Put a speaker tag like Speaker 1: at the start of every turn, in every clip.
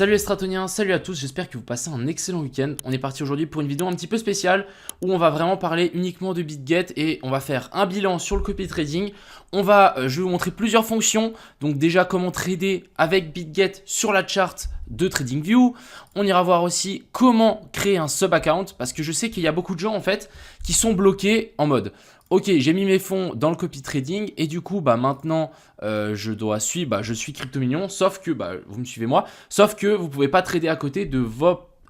Speaker 1: Salut les stratoniens, salut à tous, j'espère que vous passez un excellent week-end. On est parti aujourd'hui pour une vidéo un petit peu spéciale où on va vraiment parler uniquement de BitGet et on va faire un bilan sur le copy trading. Je vais vous montrer plusieurs fonctions, donc déjà comment trader avec BitGet sur la charte de TradingView. On ira voir aussi comment créer un sub-account parce que je sais qu'il y a beaucoup de gens en fait qui sont bloqués en mode ok, j'ai mis mes fonds dans le copy trading et du coup maintenant je suis Crypto Million, sauf que vous me suivez moi, sauf que vous ne pouvez pas trader à côté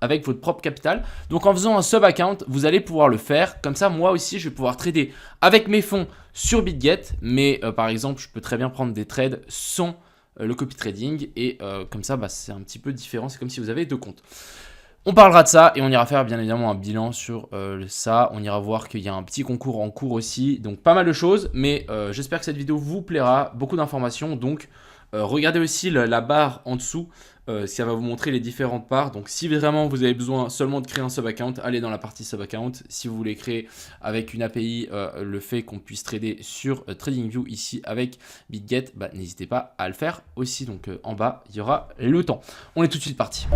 Speaker 1: avec votre propre capital. Donc en faisant un sub-account, vous allez pouvoir le faire. Comme ça, moi aussi, je vais pouvoir trader avec mes fonds sur BitGet. Mais par exemple, je peux très bien prendre des trades sans le copy trading. Et comme ça, c'est un petit peu différent. C'est comme si vous avez deux comptes. On parlera de ça et on ira faire bien évidemment un bilan sur ça. On ira voir qu'il y a un petit concours en cours aussi. Donc pas mal de choses. Mais j'espère que cette vidéo vous plaira. Beaucoup d'informations. Donc regardez aussi la barre en dessous. Ça va vous montrer les différentes parts. Donc si vraiment vous avez besoin seulement de créer un sub-account, allez dans la partie sub-account. Si vous voulez créer avec une API le fait qu'on puisse trader sur TradingView ici avec BitGet, n'hésitez pas à le faire aussi. Donc en bas, il y aura le temps. On est tout de suite parti.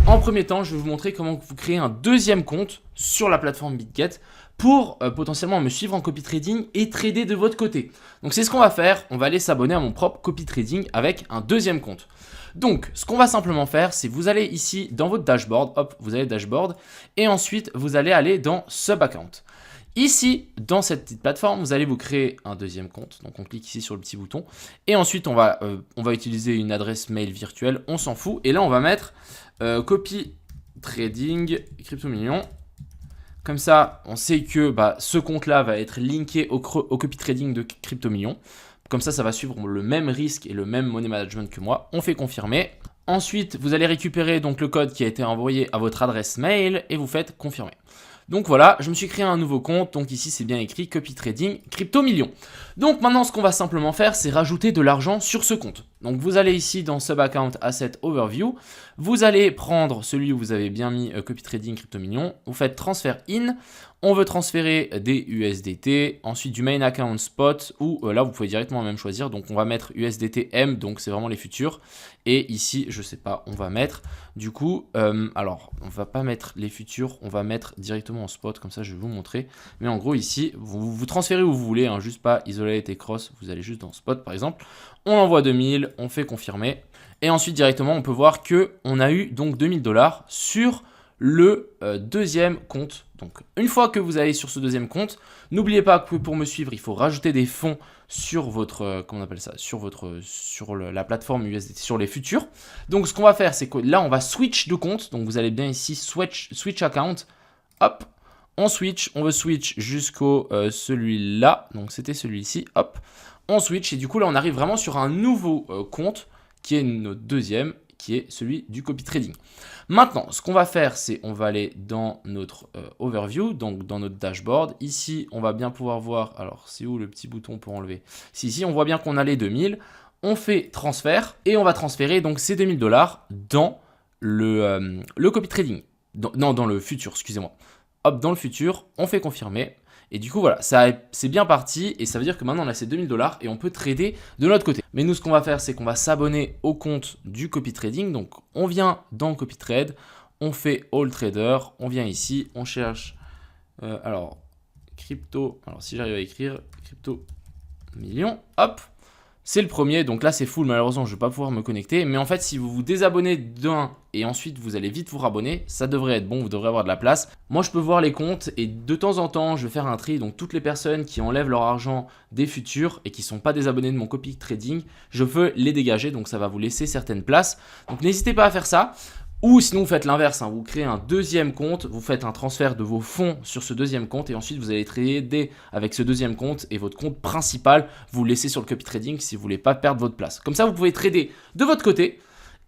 Speaker 1: En premier temps, je vais vous montrer comment vous créez un deuxième compte sur la plateforme BitGet pour potentiellement me suivre en copy trading et trader de votre côté. Donc c'est ce qu'on va faire, on va aller s'abonner à mon propre copy trading avec un deuxième compte. Donc ce qu'on va simplement faire, c'est vous allez ici dans votre dashboard, hop, vous allez dashboard et ensuite vous allez aller dans sub account. Ici, dans cette petite plateforme, vous allez vous créer un deuxième compte. Donc on clique ici sur le petit bouton et ensuite on va utiliser une adresse mail virtuelle, on s'en fout. Et là on va mettre copy trading Crypto Million. Comme ça, on sait que ce compte-là va être linké au copy trading de Crypto Million. Comme ça, ça va suivre le même risque et le même money management que moi. On fait confirmer. Ensuite, vous allez récupérer donc le code qui a été envoyé à votre adresse mail et vous faites confirmer. Donc voilà, je me suis créé un nouveau compte. Donc ici, c'est bien écrit copy trading Crypto Million. Donc maintenant, ce qu'on va simplement faire, c'est rajouter de l'argent sur ce compte. Donc vous allez ici dans Sub Account Asset Overview. Vous allez prendre celui où vous avez bien mis copy trading Crypto Million. Vous faites transfert in. On veut transférer des USDT, ensuite du main account spot ou là vous pouvez directement même choisir. Donc on va mettre USDT M, donc c'est vraiment les futurs. Et ici, je sais pas, on va mettre du coup, alors on va pas mettre les futurs, on va mettre directement en spot, comme ça je vais vous montrer. Mais en gros ici, vous transférez où vous voulez, hein, juste pas isolate et cross, vous allez juste dans spot par exemple. On envoie 2000, on fait confirmer. Et ensuite directement, on peut voir que on a eu donc 2000 $ sur le deuxième compte. Donc une fois que vous allez sur ce deuxième compte, n'oubliez pas que pour me suivre, il faut rajouter des fonds sur votre comment on appelle ça, sur la plateforme USDT, sur les futurs. Donc ce qu'on va faire, c'est que là on va switch de compte. Donc vous allez bien ici switch account. Hop, on veut switch jusqu'au celui-là. Donc c'était celui-ci. Hop, on switch et du coup là on arrive vraiment sur un nouveau compte qui est notre deuxième, qui est celui du copy trading. Maintenant, ce qu'on va faire, c'est on va aller dans notre overview, donc dans notre dashboard. Ici, on va bien pouvoir voir, alors c'est où le petit bouton pour enlever? Ici, on voit bien qu'on a les 2000. On fait transfert et on va transférer donc ces 2000 $ dans le copy trading. Dans le futur, excusez-moi. Hop, dans le futur, on fait confirmer. Et du coup, voilà, c'est bien parti et ça veut dire que maintenant on a ces 2000 $ et on peut trader de notre côté. Mais nous, ce qu'on va faire, c'est qu'on va s'abonner au compte du copy trading. Donc, on vient dans copy trade, on fait all trader, on vient ici, on cherche, crypto, alors si j'arrive à écrire, Crypto Million, hop. C'est le premier, donc là c'est full, malheureusement je ne vais pas pouvoir me connecter. Mais en fait, si vous vous désabonnez d'un et ensuite vous allez vite vous rabonner, ça devrait être bon, vous devrez avoir de la place. Moi je peux voir les comptes et de temps en temps je vais faire un tri. Donc toutes les personnes qui enlèvent leur argent des futurs et qui ne sont pas désabonnés de mon copy trading, je veux les dégager, donc ça va vous laisser certaines places. Donc n'hésitez pas à faire ça. Ou sinon vous faites l'inverse, vous créez un deuxième compte, vous faites un transfert de vos fonds sur ce deuxième compte et ensuite vous allez trader avec ce deuxième compte et votre compte principal, vous le laissez sur le copy trading si vous ne voulez pas perdre votre place. Comme ça vous pouvez trader de votre côté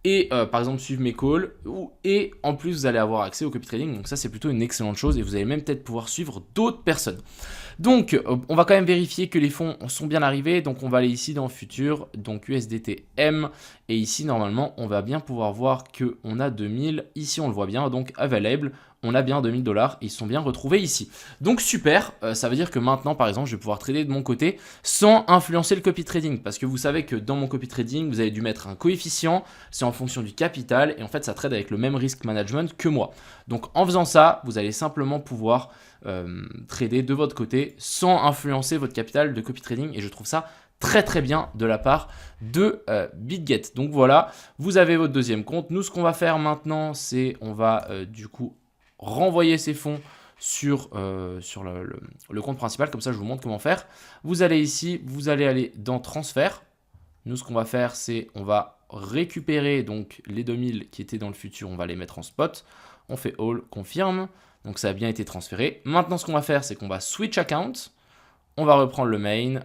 Speaker 1: et par exemple suivre mes calls et en plus vous allez avoir accès au copy trading, donc ça c'est plutôt une excellente chose et vous allez même peut-être pouvoir suivre d'autres personnes. Donc on va quand même vérifier que les fonds sont bien arrivés, donc on va aller ici dans futur, donc USDT M et ici normalement on va bien pouvoir voir qu'on a 2000, ici on le voit bien, donc available, on a bien 2000 $, ils sont bien retrouvés ici. Donc super, ça veut dire que maintenant par exemple je vais pouvoir trader de mon côté sans influencer le copy trading, parce que vous savez que dans mon copy trading vous avez dû mettre un coefficient, c'est en fonction du capital et en fait ça trade avec le même risk management que moi. Donc en faisant ça, vous allez simplement pouvoir trader de votre côté sans influencer votre capital de copy trading et je trouve ça très très bien de la part de BitGet. Donc voilà, vous avez votre deuxième compte. Nous, ce qu'on va faire maintenant, c'est on va du coup renvoyer ces fonds sur le compte principal. Comme ça, je vous montre comment faire. Vous allez ici, vous allez aller dans transfert. Nous, ce qu'on va faire, c'est on va récupérer donc les 2000 qui étaient dans le futur. On va les mettre en spot. On fait all, confirme. Donc ça a bien été transféré. Maintenant, ce qu'on va faire, c'est qu'on va switch account. On va reprendre le main.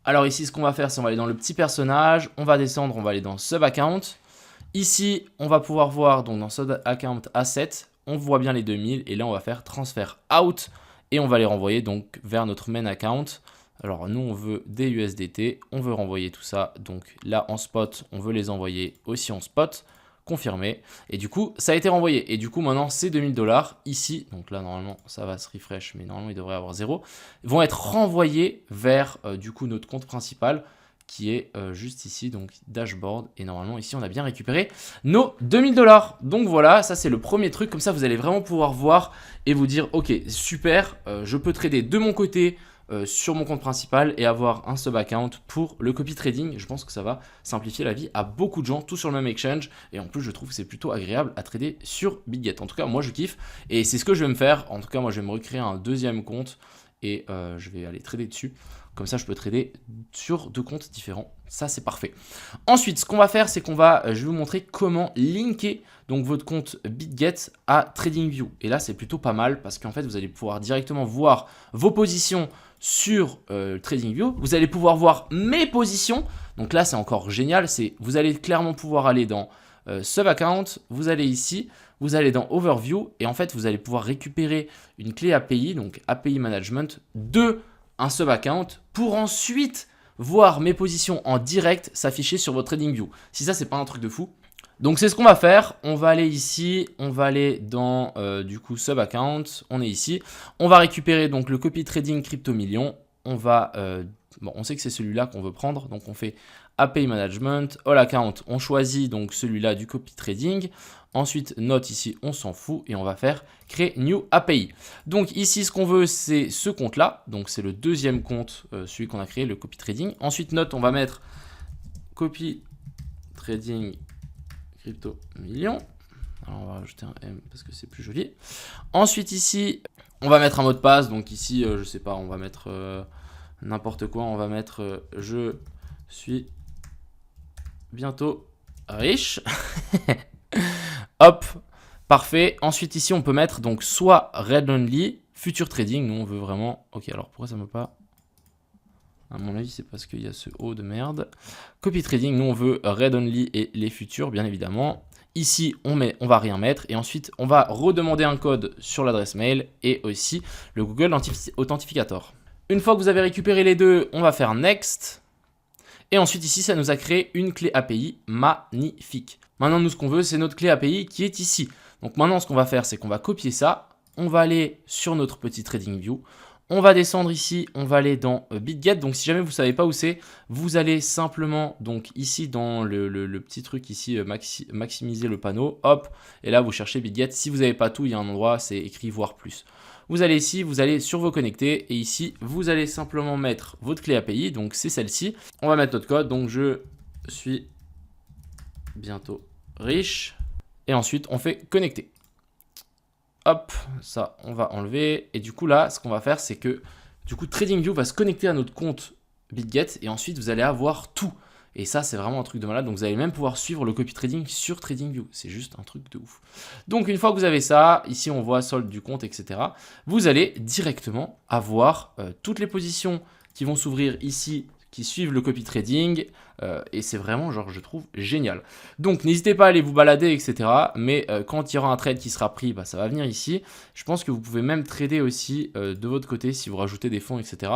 Speaker 1: Alors ici, ce qu'on va faire, c'est on va aller dans le petit personnage, on va descendre, on va aller dans Sub Account. Ici, on va pouvoir voir donc dans Sub Account Asset, on voit bien les 2000 et là, on va faire Transfer Out et on va les renvoyer donc vers notre Main Account. Alors nous, on veut des USDT, on veut renvoyer tout ça. Donc là, en spot, on veut les envoyer aussi en spot. Confirmé. Et du coup, ça a été renvoyé. Et du coup, maintenant, ces 2000 $ ici, donc là, normalement, ça va se refresh, mais normalement, il devrait avoir 0, vont être renvoyés vers, du coup, notre compte principal qui est juste ici, donc dashboard. Et normalement, ici, on a bien récupéré nos 2000 $. Donc voilà, ça, c'est le premier truc. Comme ça, vous allez vraiment pouvoir voir et vous dire, OK, super, je peux trader de mon côté sur mon compte principal et avoir un sub-account pour le copy trading. Je pense que ça va simplifier la vie à beaucoup de gens, tout sur le même exchange. Et en plus, je trouve que c'est plutôt agréable à trader sur BitGet. En tout cas, moi, je kiffe. Et c'est ce que je vais me faire. En tout cas, moi, je vais me recréer un deuxième compte et je vais aller trader dessus. Comme ça, je peux trader sur 2 comptes différents. Ça, c'est parfait. Ensuite, ce qu'on va faire, c'est qu'on va, je vais vous montrer comment linker donc votre compte BitGet à TradingView. Et là, c'est plutôt pas mal parce qu'en fait, vous allez pouvoir directement voir vos positions sur TradingView. Vous allez pouvoir voir mes positions. Donc là, c'est encore génial. Vous allez clairement pouvoir aller dans Sub-Account. Vous allez ici. Vous allez dans Overview. Et en fait, vous allez pouvoir récupérer une clé API, donc API Management, de un Sub-Account pour ensuite voir mes positions en direct s'afficher sur votre TradingView. Si ça, c'est pas un truc de fou. Donc c'est ce qu'on va faire, on va aller ici, on va aller dans du coup Sub Account, on est ici. On va récupérer donc le copy trading crypto million, on va, on sait que c'est celui-là qu'on veut prendre, donc on fait API Management, All Account, on choisit donc celui-là du copy trading. Ensuite, note ici, on s'en fout et on va faire créer New API. Donc ici, ce qu'on veut, c'est ce compte-là. Donc c'est le deuxième compte, celui qu'on a créé, le copy trading. Ensuite, note, on va mettre copy trading crypto million. Alors on va rajouter un M parce que c'est plus joli. Ensuite ici, on va mettre un mot de passe. Donc ici, je sais pas, on va mettre n'importe quoi. On va mettre je suis bientôt riche. Hop, parfait. Ensuite ici, on peut mettre donc soit read only, future trading. Nous on veut vraiment. Ok, alors pourquoi ça me pas? À mon avis, c'est parce qu'il y a ce O de merde. Copy trading, nous on veut read only et les futurs, bien évidemment. Ici, on va rien mettre. Et ensuite, on va redemander un code sur l'adresse mail et aussi le Google Authentificator. Une fois que vous avez récupéré les deux, on va faire Next. Et ensuite, ici, ça nous a créé une clé API magnifique. Maintenant, nous, ce qu'on veut, c'est notre clé API qui est ici. Donc maintenant, ce qu'on va faire, c'est qu'on va copier ça. On va aller sur notre petit TradingView. On va descendre ici, on va aller dans BitGet. Donc si jamais vous ne savez pas où c'est, vous allez simplement donc ici dans le petit truc ici, maximiser le panneau. Hop, et là vous cherchez BitGet. Si vous n'avez pas tout, il y a un endroit, c'est écrit voir plus. Vous allez ici, vous allez sur vos connectés et ici, vous allez simplement mettre votre clé API. Donc c'est celle-ci. On va mettre notre code. Donc je suis bientôt riche. Et ensuite, on fait connecter. Hop, ça, on va enlever. Et du coup, là, ce qu'on va faire, c'est que du coup, TradingView va se connecter à notre compte BitGet. Et ensuite, vous allez avoir tout. Et ça, c'est vraiment un truc de malade. Donc, vous allez même pouvoir suivre le copy trading sur TradingView. C'est juste un truc de ouf. Donc, une fois que vous avez ça, ici, on voit solde du compte, etc. Vous allez directement avoir toutes les positions qui vont s'ouvrir ici qui suivent le copy trading. Et c'est vraiment, genre, je trouve génial. Donc, n'hésitez pas à aller vous balader, etc. Mais quand il y aura un trade qui sera pris, bah, ça va venir ici. Je pense que vous pouvez même trader aussi de votre côté si vous rajoutez des fonds, etc.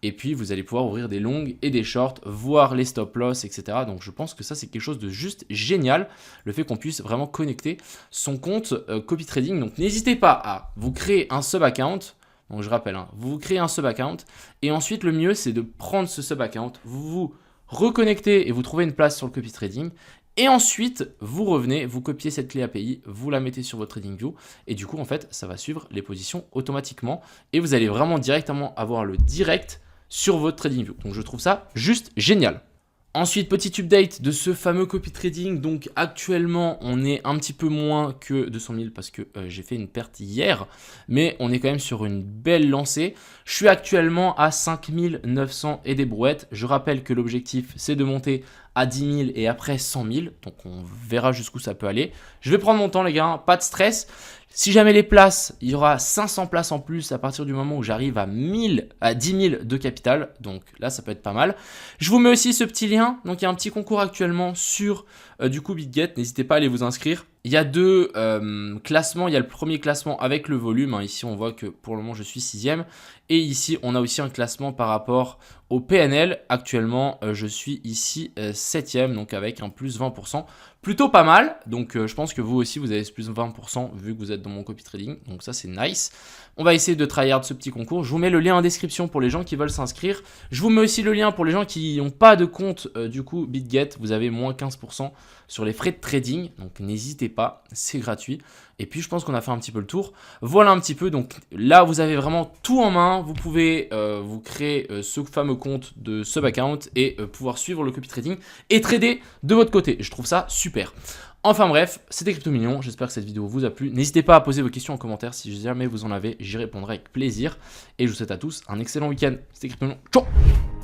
Speaker 1: Et puis, vous allez pouvoir ouvrir des longues et des shorts, voir les stop loss, etc. Donc, je pense que ça, c'est quelque chose de juste génial. Le fait qu'on puisse vraiment connecter son compte copy trading. Donc, n'hésitez pas à vous créer un sub-account. Donc, je rappelle, hein, vous créez un sub-account. Et ensuite, le mieux, c'est de prendre ce sub-account. Vous reconnectez et vous trouvez une place sur le copy trading. Et ensuite, vous revenez, vous copiez cette clé API, vous la mettez sur votre TradingView. Et du coup, en fait, ça va suivre les positions automatiquement. Et vous allez vraiment directement avoir le direct sur votre TradingView. Donc, je trouve ça juste génial. Ensuite, petit update de ce fameux copy trading. Donc actuellement, on est un petit peu moins que 200 000 parce que j'ai fait une perte hier. Mais on est quand même sur une belle lancée. Je suis actuellement à 5 900 et des brouettes. Je rappelle que l'objectif, c'est de monter à 10 000 et après 100 000. Donc on verra jusqu'où ça peut aller. Je vais prendre mon temps les gars, pas de stress. Si jamais les places, il y aura 500 places en plus à partir du moment où j'arrive à 10 000 de capital. Donc là, ça peut être pas mal. Je vous mets aussi ce petit lien. Donc il y a un petit concours actuellement sur du coup BitGet. N'hésitez pas à aller vous inscrire. Il y a deux classements. Il y a le premier classement avec le volume. Hein. Ici, on voit que pour le moment, je suis 6e. Et ici, on a aussi un classement par rapport au PNL. Actuellement, je suis ici 7e, donc avec un plus 20%. Plutôt pas mal. Donc, je pense que vous aussi, vous avez ce plus 20% vu que vous êtes dans mon copy trading. Donc, ça, c'est nice. On va essayer de tryhard ce petit concours. Je vous mets le lien en description pour les gens qui veulent s'inscrire. Je vous mets aussi le lien pour les gens qui n'ont pas de compte du coup BitGet. Vous avez moins 15% sur les frais de trading. Donc, n'hésitez pas, c'est gratuit. Et puis, je pense qu'on a fait un petit peu le tour. Voilà un petit peu. Donc là, vous avez vraiment tout en main. Vous pouvez vous créer ce fameux compte de sub-account et pouvoir suivre le copy trading et trader de votre côté. Je trouve ça super. Enfin bref, c'était Crypto Mignon. J'espère que cette vidéo vous a plu. N'hésitez pas à poser vos questions en commentaire. Si jamais vous en avez, j'y répondrai avec plaisir. Et je vous souhaite à tous un excellent week-end. C'était Crypto Mignon. Ciao!